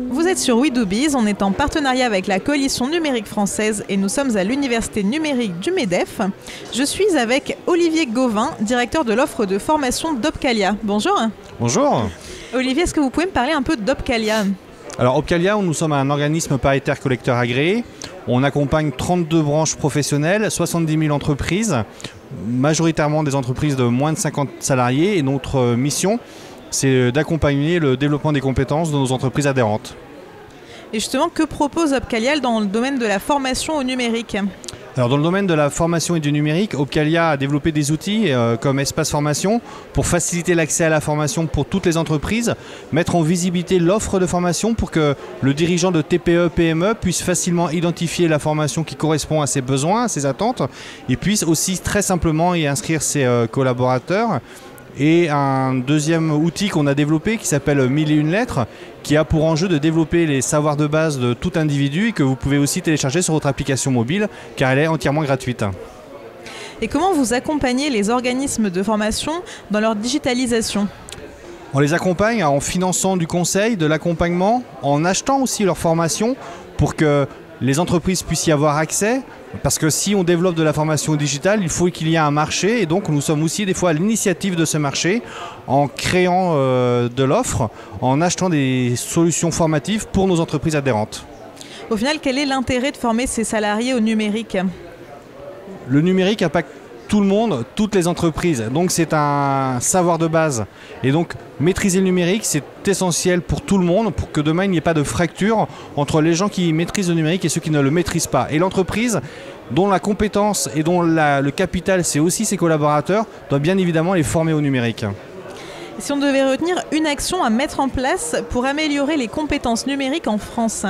Vous êtes sur WeDoBiz, on est en partenariat avec la Coalition numérique française et nous sommes à l'Université numérique du MEDEF. Je suis avec Olivier Gauvin, directeur de l'offre de formation d'Opcalia. Bonjour. Bonjour. Olivier, est-ce que vous pouvez me parler un peu d'Opcalia ? Alors Opcalia, nous sommes un organisme paritaire collecteur agréé. On accompagne 32 branches professionnelles, 70 000 entreprises, majoritairement des entreprises de moins de 50 salariés. Et notre mission, c'est d'accompagner le développement des compétences de nos entreprises adhérentes. Et justement, que propose Opcalia dans le domaine de la formation au numérique ? Alors dans le domaine de la formation et du numérique, Opcalia a développé des outils comme Espace Formation pour faciliter l'accès à la formation pour toutes les entreprises, mettre en visibilité l'offre de formation pour que le dirigeant de TPE, PME puisse facilement identifier la formation qui correspond à ses besoins, à ses attentes, et puisse aussi très simplement y inscrire ses collaborateurs. Et un deuxième outil qu'on a développé qui s'appelle 1001 lettres, qui a pour enjeu de développer les savoirs de base de tout individu et que vous pouvez aussi télécharger sur votre application mobile car elle est entièrement gratuite. Et comment vous accompagnez les organismes de formation dans leur digitalisation ? On les accompagne en finançant du conseil, de l'accompagnement, en achetant aussi leur formation pour que les entreprises puissent y avoir accès, parce que si on développe de la formation digitale, il faut qu'il y ait un marché et donc nous sommes aussi des fois à l'initiative de ce marché en créant de l'offre, en achetant des solutions formatives pour nos entreprises adhérentes. Au final, quel est l'intérêt de former ces salariés au numérique ? Le numérique impacte tout le monde, toutes les entreprises. Donc c'est un savoir de base. Et donc maîtriser le numérique, c'est essentiel pour tout le monde, pour que demain il n'y ait pas de fracture entre les gens qui maîtrisent le numérique et ceux qui ne le maîtrisent pas. Et l'entreprise, dont la compétence et dont le capital, c'est aussi ses collaborateurs, doit bien évidemment les former au numérique. Si on devait retenir une action à mettre en place pour améliorer les compétences numériques en France ?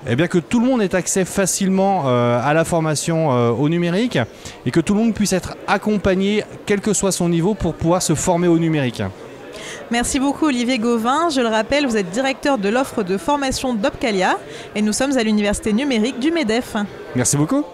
Eh bien que tout le monde ait accès facilement à la formation au numérique et que tout le monde puisse être accompagné, quel que soit son niveau, pour pouvoir se former au numérique. Merci beaucoup Olivier Gauvin. Je le rappelle, vous êtes directeur de l'offre de formation d'Opcalia et nous sommes à l'Université numérique du MEDEF. Merci beaucoup.